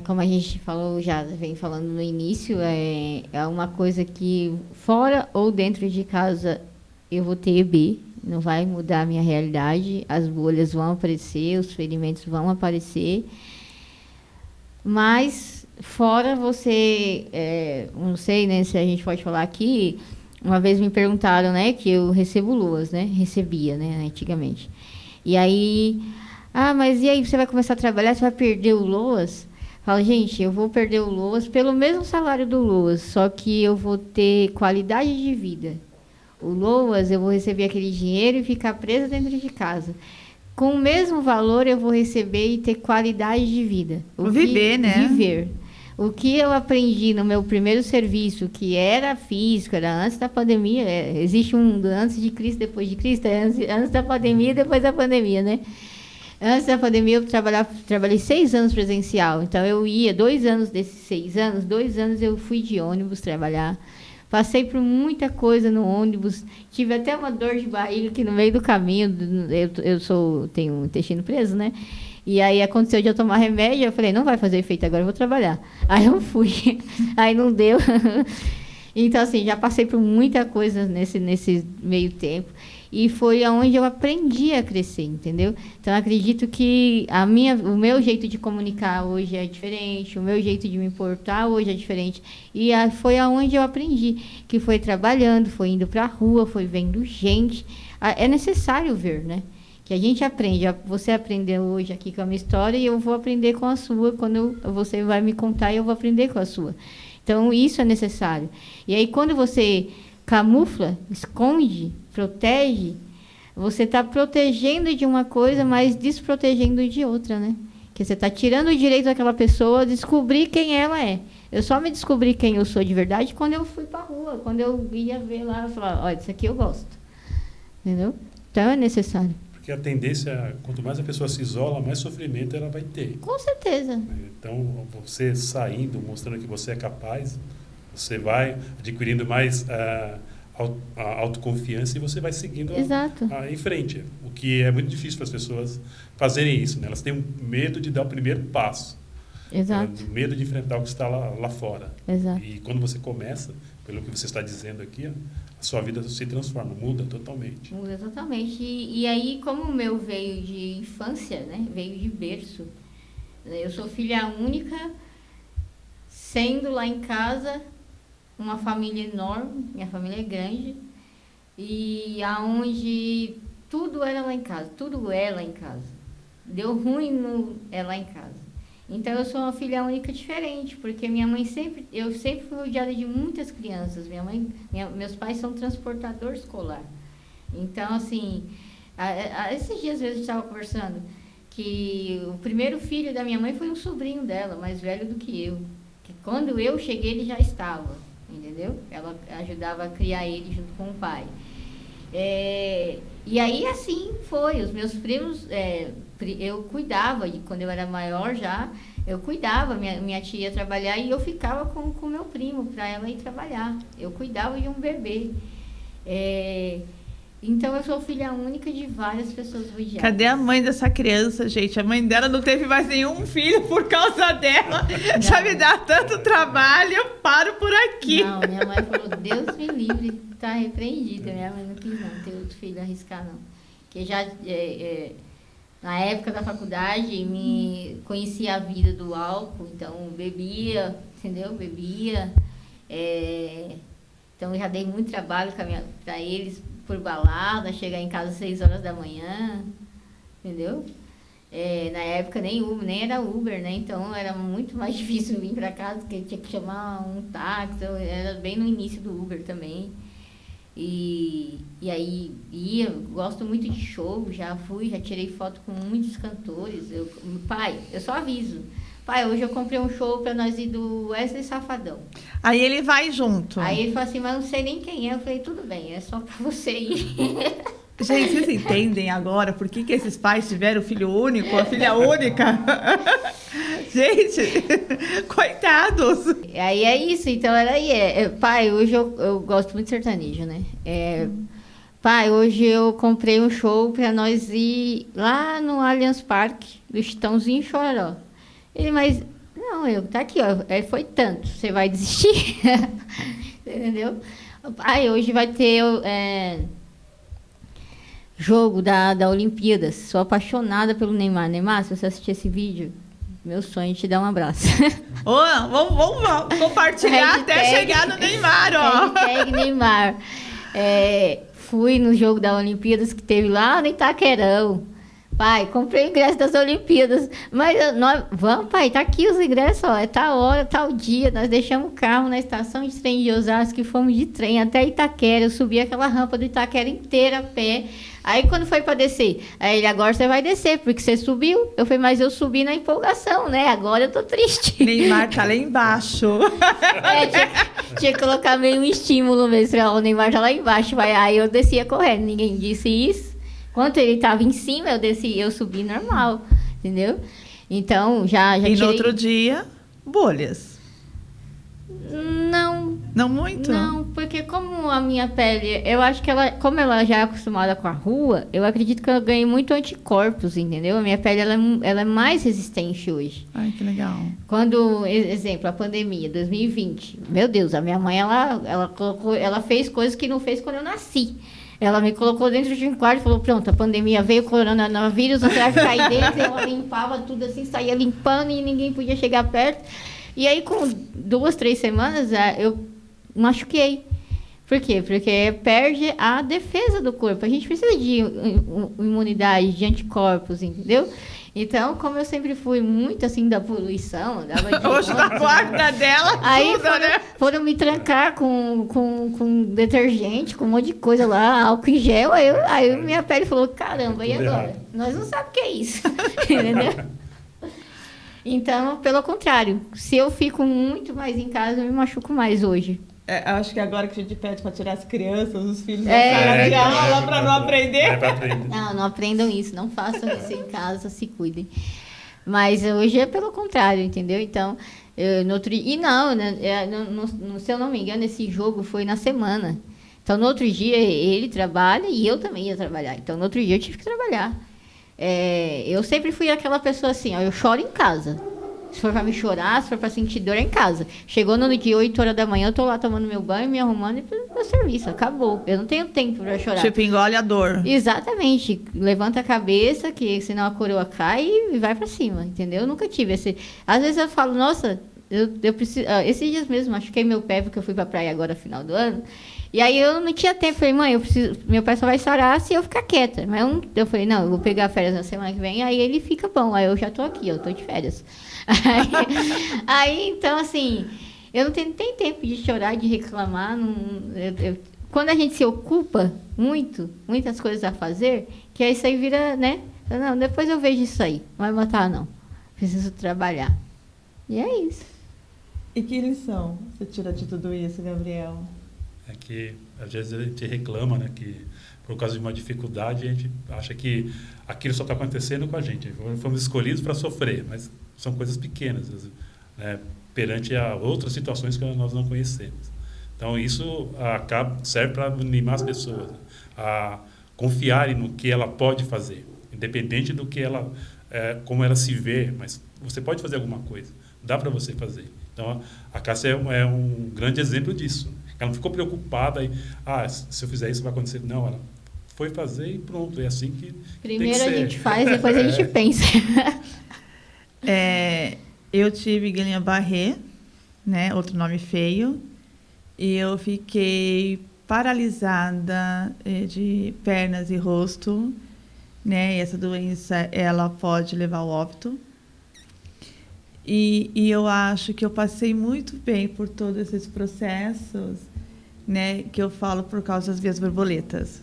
como a gente falou, já vem falando no início, é uma coisa que fora ou dentro de casa eu vou ter EB, não vai mudar a minha realidade, as bolhas vão aparecer, os ferimentos vão aparecer, mas fora você, não sei, né, se a gente pode falar aqui, uma vez me perguntaram, né, que eu recebo luas, né, recebia, né, antigamente. E aí, mas e aí, você vai começar a trabalhar, você vai perder o LOAS? Falo, gente, eu vou perder o LOAS pelo mesmo salário do LOAS, só que eu vou ter qualidade de vida. O LOAS, eu vou receber aquele dinheiro e ficar presa dentro de casa. Com o mesmo valor, eu vou receber e ter qualidade de vida. Viver, né? Viver. O que eu aprendi no meu primeiro serviço, que era físico, era antes da pandemia, existe um antes de Cristo, depois de Cristo, antes da pandemia e depois da pandemia, né? Antes da pandemia, eu trabalhei 6 anos presencial. Então, eu ia 2 anos desses 6 anos, 2 anos eu fui de ônibus trabalhar. Passei por muita coisa no ônibus. Tive até uma dor de barriga que no meio do caminho, tenho um intestino preso, né? E aí aconteceu de eu tomar remédio, eu falei, não vai fazer efeito agora, eu vou trabalhar. Aí eu fui, aí não deu. Então, assim, já passei por muita coisa nesse meio tempo. E foi onde eu aprendi a crescer, entendeu? Então, acredito que o meu jeito de comunicar hoje é diferente, o meu jeito de me importar hoje é diferente. E foi aonde eu aprendi, que foi trabalhando, foi indo para a rua, foi vendo gente. É necessário ver, né? Que a gente aprende. Você aprendeu hoje aqui com a minha história e eu vou aprender com a sua. Quando você vai me contar, eu vou aprender com a sua. Então, isso é necessário. E aí, quando você camufla, esconde, protege, você está protegendo de uma coisa, mas desprotegendo de outra, né? Que você está tirando o direito daquela pessoa a descobrir quem ela é. Eu só me descobri quem eu sou de verdade quando eu fui para a rua, quando eu ia ver lá, eu falava, olha, isso aqui eu gosto. Entendeu? Então, é necessário. Porque a tendência, quanto mais a pessoa se isola, mais sofrimento ela vai ter. Com certeza. Então, você saindo, mostrando que você é capaz, você vai adquirindo mais autoconfiança e você vai seguindo em frente. O que é muito difícil para as pessoas fazerem isso, né? Elas têm medo de dar o primeiro passo. Exato. Medo de enfrentar o que está lá fora. Exato. E quando você começa, pelo que você está dizendo aqui, a sua vida se transforma, muda totalmente. Muda totalmente. E aí, como o meu veio de infância, né? Veio de berço. Eu sou filha única, sendo lá em casa uma família enorme, minha família é grande, e aonde tudo era lá em casa, tudo é lá em casa. Deu ruim é lá em casa. Então, eu sou uma filha única diferente, porque eu sempre fui rodeada de muitas crianças. Meus pais são transportador escolar. Então, assim, esses dias, às vezes, a gente estava conversando que o primeiro filho da minha mãe foi um sobrinho dela, mais velho do que eu. Que quando eu cheguei, ele já estava, entendeu? Ela ajudava a criar ele junto com o pai. E aí, assim, foi. Os meus primos, eu cuidava, e quando eu era maior já, eu cuidava. Minha tia ia trabalhar e eu ficava com o meu primo para ela ir trabalhar. Eu cuidava de um bebê. Então, eu sou filha única de várias pessoas rodeadas. Cadê a mãe dessa criança, gente? A mãe dela não teve mais nenhum filho por causa dela. Não. Já me dá tanto trabalho, eu paro por aqui. Não, minha mãe falou, Deus me livre, tá repreendida. Minha mãe não quis não ter outro filho, arriscar não. Porque já, na época da faculdade, me conhecia a vida do álcool, então bebia, entendeu? Bebia. Então, eu já dei muito trabalho para eles, por balada, chegar em casa às 6 horas da manhã, entendeu? Na época nem era Uber, né? Então era muito mais difícil vir para casa, porque tinha que chamar um táxi, era bem no início do Uber também. E aí gosto muito de show, já tirei foto com muitos cantores. Pai, eu só aviso. Pai, hoje eu comprei um show para nós ir do Wesley Safadão. Aí ele vai junto. Aí ele falou assim, mas não sei nem quem é. Eu falei, tudo bem, é só para você ir. Gente, vocês entendem agora por que esses pais tiveram filho único, a filha única? Gente, coitados. Aí é isso, então era aí. Pai, hoje eu gosto muito de sertanejo, né? Pai, hoje eu comprei um show para nós ir lá no Allianz Parque, do Chitãozinho e Chororó. Ele, mas, não, tá aqui, ó, foi tanto, você vai desistir? Entendeu? Pai, hoje vai ter jogo da Olimpíadas. Sou apaixonada pelo Neymar. Neymar, se você assistir esse vídeo, meu sonho é te dar um abraço. Vamos compartilhar até chegar no Neymar, ó. Hashtag Neymar. Fui no jogo da Olimpíadas que teve lá no Itaquerão. Pai, comprei o ingresso das Olimpíadas. Mas vamos, pai, tá aqui os ingressos, ó. É tal hora, tal dia. Nós deixamos o carro na estação de trem de Osasco e fomos de trem até Itaquera. Eu subi aquela rampa do Itaquera inteira a pé. Aí, quando foi para descer, aí ele, agora você vai descer, porque você subiu. Eu falei, mas eu subi na empolgação, né? Agora eu tô triste. Neymar tá lá embaixo. Tinha que colocar meio um estímulo mesmo. O Neymar tá lá embaixo. Aí eu descia correndo, ninguém disse isso. Enquanto ele tava em cima, eu subi normal, entendeu? Então, já tirei... E no outro dia, bolhas. Não. Não muito? Não, porque como a minha pele, eu acho que como ela já é acostumada com a rua, eu acredito que eu ganhei muito anticorpos, entendeu? A minha pele, ela é mais resistente hoje. Ai, que legal. Quando, exemplo, a pandemia, 2020, meu Deus, a minha mãe, ela fez coisas que não fez quando eu nasci. Ela me colocou dentro de um quarto e falou, pronto, a pandemia veio, coronavírus, você vai ficar aí dentro. Ela limpava tudo assim, saía limpando e ninguém podia chegar perto. E aí, com 2, 3 semanas, eu machuquei. Por quê? Porque perde a defesa do corpo. A gente precisa de imunidade, de anticorpos, entendeu? Então, como eu sempre fui muito assim da poluição, andava de hoje na guarda dela, aí tudo, né? foram me trancar com detergente, com um monte de coisa lá, álcool em gel. Aí minha pele falou, caramba, e agora? Nós não sabemos o que é isso. Entendeu? Então, pelo contrário, se eu fico muito mais em casa, eu me machuco mais hoje. Acho que agora que a gente pede para tirar as crianças, os filhos da sala de aula para não aprender. Não aprendam isso, não façam isso em casa, se cuidem. Mas hoje é pelo contrário, entendeu? Então, se eu não me engano, esse jogo foi na semana. Então, no outro dia, ele trabalha e eu também ia trabalhar. Então, no outro dia, eu tive que trabalhar. Eu sempre fui aquela pessoa assim, ó, eu choro em casa. Se for para me chorar, se for para sentir dor, é em casa. Chegou no dia 8 horas da manhã, eu tô lá tomando meu banho, me arrumando e pro meu serviço. Acabou. Eu não tenho tempo para chorar. Tipo, engole a dor. Exatamente. Levanta a cabeça, que senão a coroa cai e vai para cima, entendeu? Eu nunca tive esse... Às vezes eu falo, nossa, eu preciso... esses dias mesmo, machuquei meu pé, porque eu fui pra praia agora, final do ano. E aí eu não tinha tempo. Falei, mãe, meu pé só vai sarar se eu ficar quieta. Mas eu falei, não, eu vou pegar férias na semana que vem, aí ele fica bom. Aí eu já tô aqui, eu tô de férias. Aí, então, assim, eu não tenho nem tempo de chorar, de reclamar. Quando a gente se ocupa muitas coisas a fazer, que aí isso aí vira, né? Não, depois eu vejo isso aí. Não vai matar, não. Preciso trabalhar. E é isso. E que lição você tira de tudo isso, Gabriel? É que às vezes a gente reclama, né, que por causa de uma dificuldade a gente acha que aquilo só está acontecendo com a gente. Fomos escolhidos para sofrer, mas são coisas pequenas, né, perante a outras situações que nós não conhecemos. Então isso serve para animar as pessoas a confiarem no que ela pode fazer, independente do que ela, como ela se vê, mas você pode fazer alguma coisa, dá para você fazer. Então a Cássia é um grande exemplo disso. Ela não ficou preocupada e, se eu fizer isso vai acontecer. Não, ela foi fazer e pronto, é assim que primeiro tem que a ser. gente faz, depois a gente pensa. Eu tive Guillain-Barré, né, outro nome feio, e eu fiquei paralisada de pernas e rosto, né, e essa doença ela pode levar ao óbito. E eu acho que eu passei muito bem por todos esses processos, né, que eu falo por causa das minhas borboletas.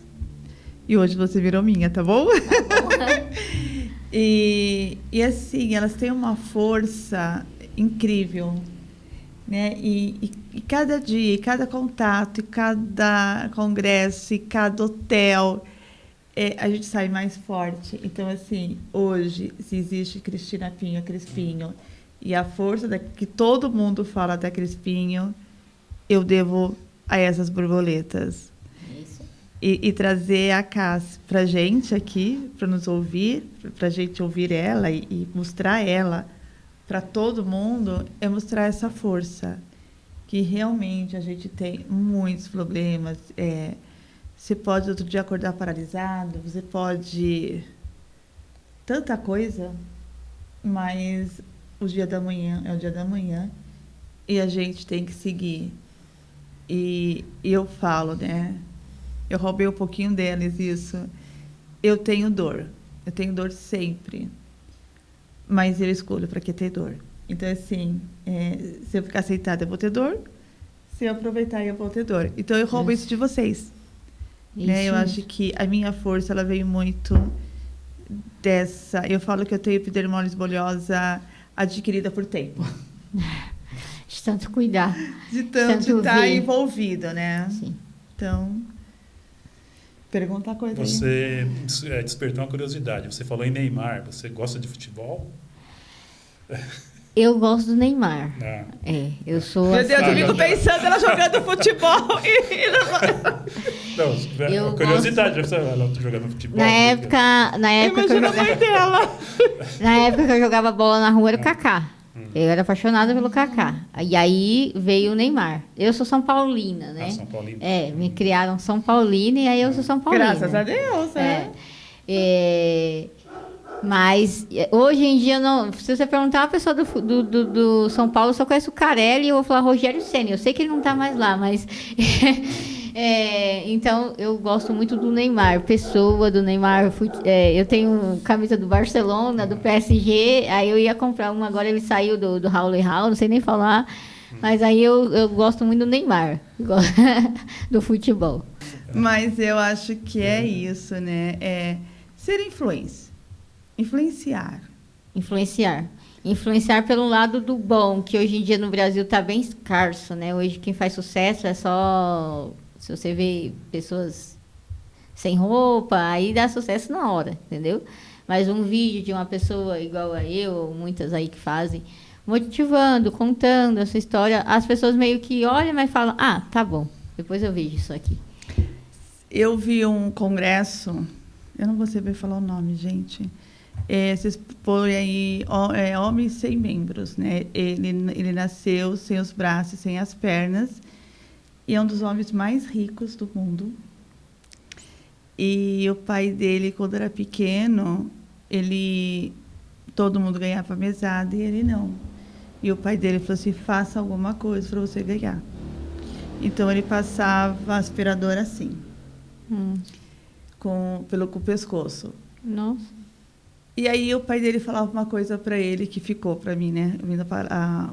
E hoje você virou minha, tá bom? Tá bom. E assim, elas têm uma força incrível, né? E cada dia, e cada contato, e cada congresso, e cada hotel, a gente sai mais forte. Então, assim, hoje, se existe Cristina Pinho, Crispinho, e a força que todo mundo fala da Crispinho, eu devo a essas borboletas. Isso. E trazer a Cássia para a gente aqui, para nos ouvir, para a gente ouvir ela e mostrar ela para todo mundo, é mostrar essa força. Que realmente a gente tem muitos problemas. Você pode outro dia acordar paralisado, você pode... Tanta coisa, mas... O dia da manhã é o dia da manhã e a gente tem que seguir. E eu falo, né? Eu roubei um pouquinho deles isso. Eu tenho dor sempre, mas eu escolho para que ter dor. Então, assim, se eu ficar sentada, eu vou ter dor. Se eu aproveitar, eu vou ter dor. Então, eu roubo isso de vocês. Né? Eu acho que a minha força ela veio muito dessa... Eu falo que eu tenho epidermólise bulhosa adquirida por tempo. De tanto cuidar. De tanto estar envolvido, né? Sim. Então, pergunta a coisa Você despertou uma curiosidade. Você falou em Neymar. Você gosta de futebol? Eu gosto do Neymar. Eu sou... Meu Deus, eu fico pensando ela jogando futebol Não, curiosidade. Ela jogando futebol. Na época Imagina a mãe dela. Na época que eu jogava bola na rua, era o Kaká. Eu era apaixonada pelo Kaká. E aí veio o Neymar. Eu sou São Paulina, né? São Paulina. Me criaram São Paulina e aí eu sou São Paulina. Graças a Deus, Mas hoje em dia, não, se você perguntar a pessoa do São Paulo, eu só conheço o Carelli e eu vou falar Rogério Ceni. Eu sei que ele não está mais lá, mas... então, eu gosto muito do Neymar, pessoa do Neymar. Eu tenho camisa do Barcelona, do PSG, aí eu ia comprar uma, agora ele saiu do Raul e Raul, não sei nem falar, mas aí eu gosto muito do Neymar, do futebol. Mas eu acho que é isso, né? Ser influenciar. Influenciar pelo lado do bom, que hoje em dia no Brasil está bem escasso, né? Hoje quem faz sucesso é só... Se você vê pessoas sem roupa, aí dá sucesso na hora, entendeu? Mas um vídeo de uma pessoa igual a eu, ou muitas aí que fazem, motivando, contando a sua história, as pessoas meio que olham, mas falam, tá bom, depois eu vejo isso aqui. Eu vi um congresso, eu não vou saber falar o nome, gente. Vocês põem aí, homem sem membros, né? Ele nasceu sem os braços, sem as pernas, e é um dos homens mais ricos do mundo. E o pai dele, quando era pequeno, todo mundo ganhava mesada e ele não. E o pai dele falou assim, faça alguma coisa para você ganhar. Então, ele passava aspirador assim, com o pescoço. Nossa. E aí o pai dele falava uma coisa para ele que ficou para mim, né? Ouvindo a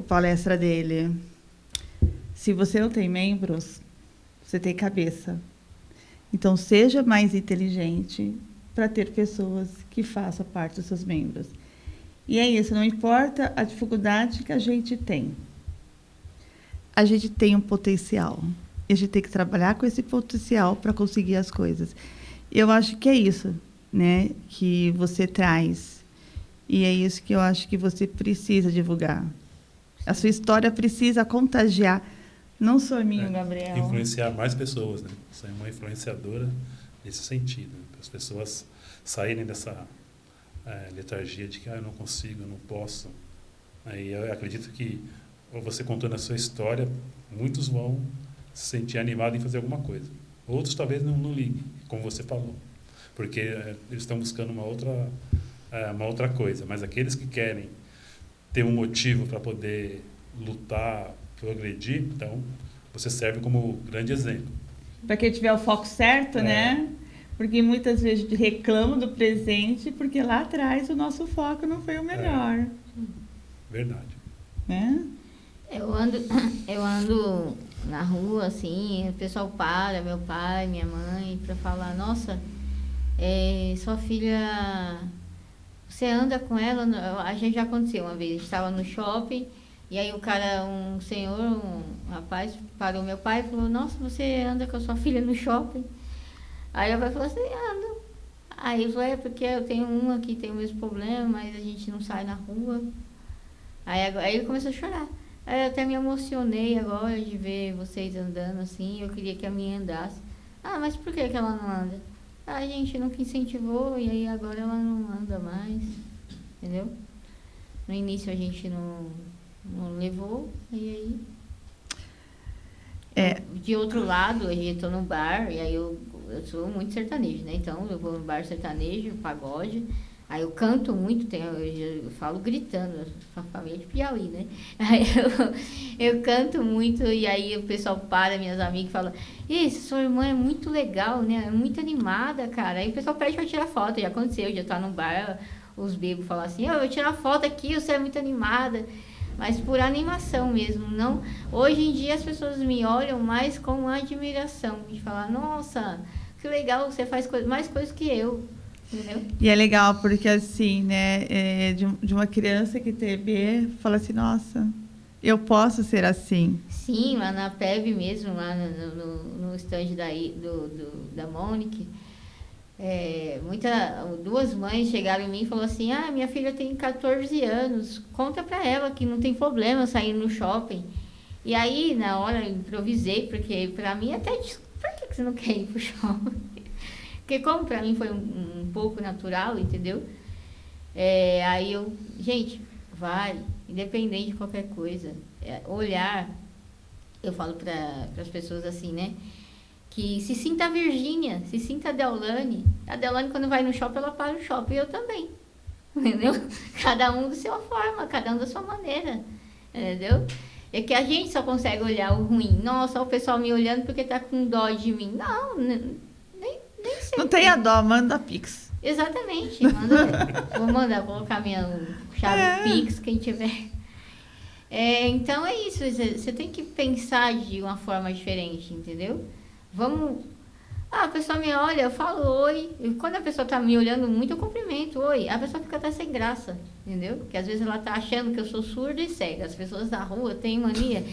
palestra dele. Se você não tem membros, você tem cabeça. Então, seja mais inteligente para ter pessoas que façam parte dos seus membros. E é isso, não importa a dificuldade que a gente tem. a gente tem um potencial. E a gente tem que trabalhar com esse potencial para conseguir as coisas. Eu acho que é isso, né, que você traz. E é isso que eu acho que você precisa divulgar. A sua história precisa contagiar, não só a mim, Gabriel. Influenciar mais pessoas, né? Você é uma influenciadora nesse sentido, né? Para as pessoas saírem dessa letargia de que eu não consigo, eu não posso. Aí eu acredito que você contando a sua história, muitos vão se sentir animados em fazer alguma coisa. Outros talvez não liguem, como você falou, porque eles estão buscando uma outra coisa. Mas aqueles que querem ter um motivo para poder lutar, progredir, então você serve como grande exemplo. Para quem tiver o foco certo, né? Porque muitas vezes a gente reclama do presente porque lá atrás o nosso foco não foi o melhor. Verdade. Né? Eu ando na rua, assim, o pessoal para, meu pai, minha mãe, para falar, nossa, sua filha, você anda com ela? A gente já aconteceu uma vez, a gente estava no shopping, e aí um senhor, um rapaz, parou meu pai e falou, nossa, você anda com a sua filha no shopping? Aí o pai falou assim, ando. Aí ele falou, porque eu tenho uma que tem o mesmo problema, mas a gente não sai na rua. Aí ele começou a chorar. Aí eu até me emocionei agora de ver vocês andando assim, eu queria que a minha andasse. Ah, mas por que ela não anda? A gente nunca incentivou e aí agora ela não anda mais, entendeu? No início a gente não levou, e aí... De outro lado, a gente tô no bar, e aí eu sou muito sertanejo, né? Então eu vou no bar sertanejo, pagode... Aí eu canto muito, eu falo gritando, a família de Piauí, né? Aí eu canto muito e aí o pessoal para, minhas amigas, fala, sua irmã é muito legal, né? É muito animada, cara. Aí o pessoal pede pra tirar foto, já aconteceu, já tá no bar, os bebos falam assim, eu vou tirar foto aqui, você é muito animada. Mas por animação mesmo, não... Hoje em dia as pessoas me olham mais com admiração, de falar, nossa, que legal, você faz mais coisas que eu. Entendeu? E é legal porque assim, né, de uma criança que teve, fala assim, nossa, eu posso ser assim. Sim, lá na PEV mesmo, lá no stand da Monique, duas mães chegaram em mim e falaram assim, minha filha tem 14 anos, conta pra ela que não tem problema sair no shopping. E aí, na hora, eu improvisei, porque pra mim até disse, por que você não quer ir pro shopping? Porque como pra mim foi um pouco natural, entendeu? Aí gente, vai, independente de qualquer coisa, olhar, eu falo para as pessoas assim, né? Que se sinta a Virgínia, se sinta a Deolane. A Deolane, quando vai no shopping, ela para o shopping, eu também, entendeu? Cada um da sua forma, cada um da sua maneira, entendeu? É que a gente só consegue olhar o ruim. Nossa, o pessoal me olhando porque tá com dó de mim. Não, não tenha dó, manda Pix. Exatamente. Vou colocar minha chave Pix, quem tiver. Então é isso. Você tem que pensar de uma forma diferente, entendeu? A pessoa me olha, eu falo oi. E quando a pessoa tá me olhando muito, eu cumprimento, oi. A pessoa fica até sem graça, entendeu? Porque às vezes ela tá achando que eu sou surda e cega. As pessoas da rua têm mania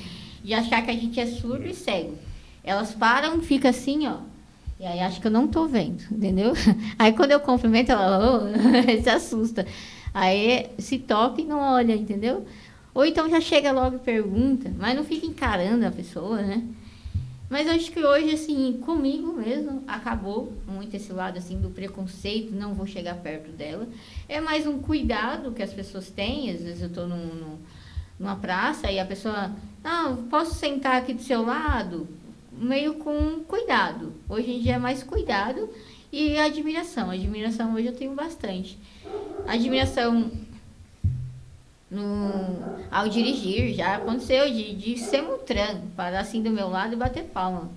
de achar que a gente é surdo e cego. Elas param, ficam assim, ó. E aí acho que eu não tô vendo, entendeu? Aí quando eu cumprimento, ela se assusta. Aí se toca e não olha, entendeu? Ou então já chega logo e pergunta, mas não fica encarando a pessoa, né? Mas acho que hoje, assim, comigo mesmo, acabou muito esse lado, assim, do preconceito, não vou chegar perto dela. É mais um cuidado que as pessoas têm, às vezes eu tô numa praça e a pessoa, não, posso sentar aqui do seu lado? Meio com cuidado. Hoje em dia é mais cuidado e admiração. Admiração hoje eu tenho bastante. Admiração ao dirigir, já aconteceu de Semutran parar assim do meu lado e bater palma.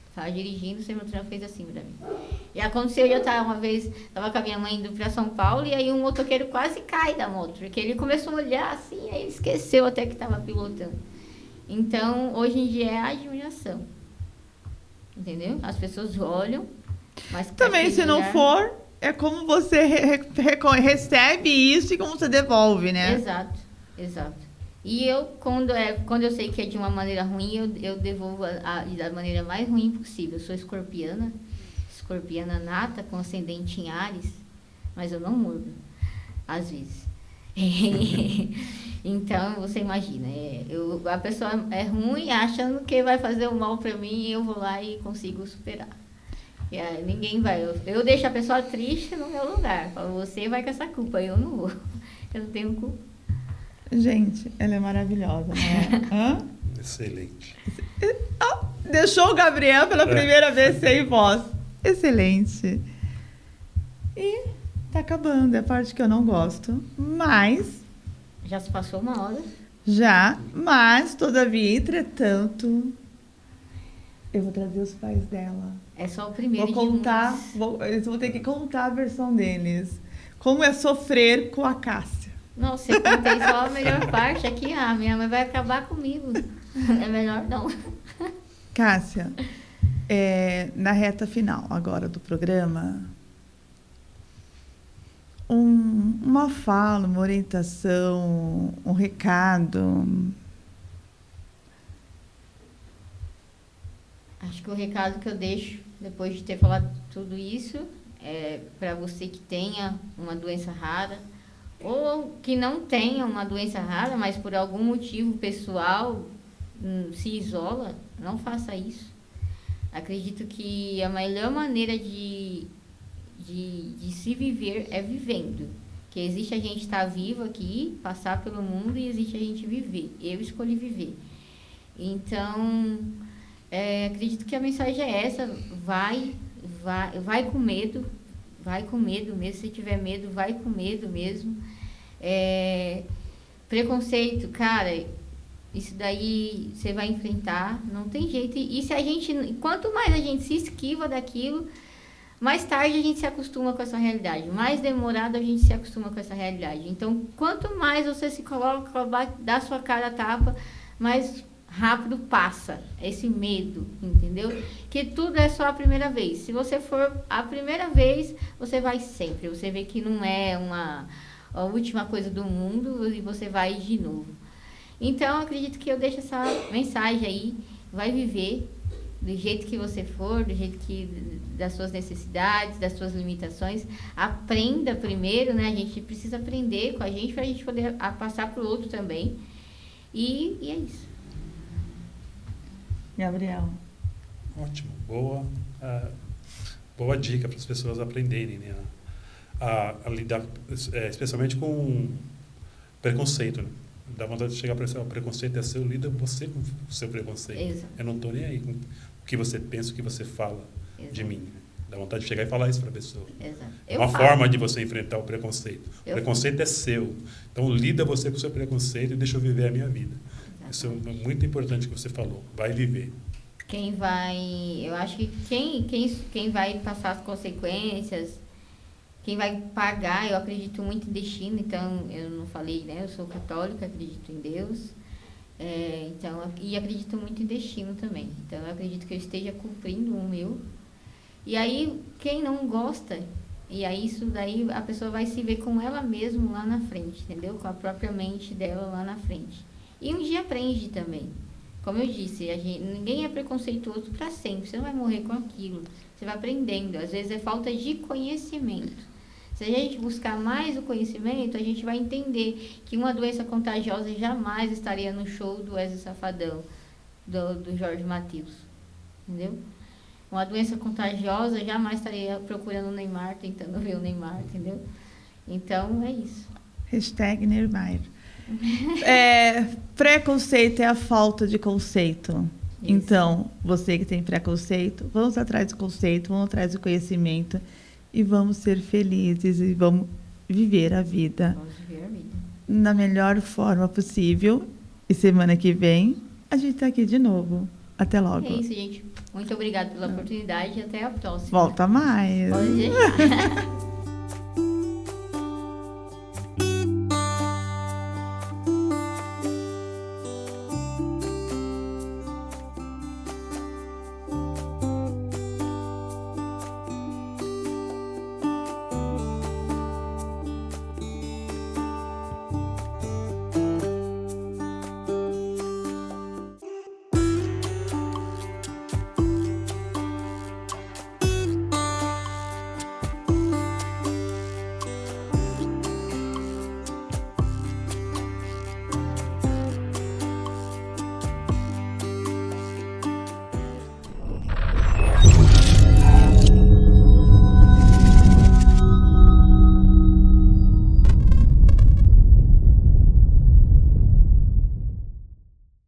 Estava dirigindo, o Semutran fez assim pra mim. E aconteceu, eu uma vez, estava com a minha mãe indo para São Paulo e aí um motoqueiro quase cai da moto, porque ele começou a olhar assim, aí ele esqueceu até que estava pilotando. Então, hoje em dia é admiração. Entendeu? As pessoas olham, mas... Também, se não for, é como você recebe isso e como você devolve, né? Exato. E eu, quando eu sei que é de uma maneira ruim, eu devolvo da maneira mais ruim possível. Eu sou escorpiana nata, com ascendente em Áries, mas eu não mordo, às vezes. Então, você imagina, a pessoa é ruim achando que vai fazer o mal para mim e eu vou lá e consigo superar. E aí, ninguém vai. Eu deixo a pessoa triste no meu lugar. Falo, você vai com essa culpa, eu não vou. Eu não tenho culpa. Gente, ela é maravilhosa, né? Hã? Excelente. Deixou o Gabriel pela primeira vez sem voz. Excelente. E tá acabando, é a parte que eu não gosto. Mas, Já se passou uma hora. mas, todavia, entretanto, eu vou trazer os pais dela. É só o primeiro Vou contar, de muitos. eles vão ter que contar a versão deles. Como é sofrer com a Cássia. Nossa, eu contei só a melhor parte aqui. Ah, minha mãe vai acabar comigo. É melhor não. Cássia, na reta final agora do programa, uma fala, uma orientação, um recado. Acho que o recado que eu deixo, depois de ter falado tudo isso, é para você que tenha uma doença rara, ou que não tenha uma doença rara, mas por algum motivo pessoal se isola, não faça isso. Acredito que a melhor maneira de se viver é vivendo. Que existe a gente estar vivo aqui, passar pelo mundo, e existe a gente viver. Eu escolhi viver. Então, acredito que a mensagem é essa. Vai com medo. Vai com medo mesmo. Se tiver medo, vai com medo mesmo. Preconceito, cara, isso daí você vai enfrentar. Não tem jeito. E se quanto mais a gente se esquiva daquilo, mais tarde a gente se acostuma com essa realidade. Mais demorado a gente se acostuma com essa realidade. Então, quanto mais você se coloca, dá sua cara a tapa, mais rápido passa esse medo, entendeu? Que tudo é só a primeira vez. Se você for a primeira vez, você vai sempre. Você vê que não é a última coisa do mundo e você vai de novo. Então, acredito que eu deixo essa mensagem aí. Vai viver do jeito que você for, do jeito das suas necessidades, das suas limitações. Aprenda primeiro, né? A gente precisa aprender com a gente para a gente poder passar para o outro também. E é isso. Gabriel. Ótimo. Boa dica para as pessoas aprenderem, né? A lidar, especialmente com preconceito, né? Dá vontade de chegar para o preconceito é seu, lida você com o seu preconceito. Exato. Eu não estou nem aí com o que você pensa, o que você fala Exato. de mim. Né? Dá vontade de chegar e falar isso para a pessoa. Exato. Uma forma de você enfrentar o preconceito. O preconceito é seu. Então, lida você com o seu preconceito e deixa eu viver a minha vida. Isso é muito importante que você falou. Vai viver. Eu acho que quem vai passar as consequências, quem vai pagar, eu acredito muito em destino. Então, eu não falei, né? Eu sou católica, acredito em Deus. E acredito muito em destino também. Então, eu acredito que eu esteja cumprindo o meu. E aí, quem não gosta, e aí isso daí a pessoa vai se ver com ela mesma lá na frente, entendeu? Com a própria mente dela lá na frente. E um dia aprende também. Como eu disse, ninguém é preconceituoso para sempre. Você não vai morrer com aquilo. Você vai aprendendo. Às vezes é falta de conhecimento. Se a gente buscar mais o conhecimento, a gente vai entender que uma doença contagiosa jamais estaria no show do Wesley Safadão, do Jorge Mateus. Entendeu? Uma doença contagiosa jamais estaria procurando o Neymar, tentando ver o Neymar, entendeu? Então, é isso. #Neymar. Preconceito é a falta de conceito. Isso. Então, você que tem preconceito, vamos atrás do conceito, vamos atrás do conhecimento e vamos ser felizes e vamos viver a vida. Vamos viver a vida. Na melhor forma possível. E semana que vem, a gente está aqui de novo. Até logo. É isso, gente. Muito obrigada pela oportunidade e até a próxima. Volta mais. Pode deixar.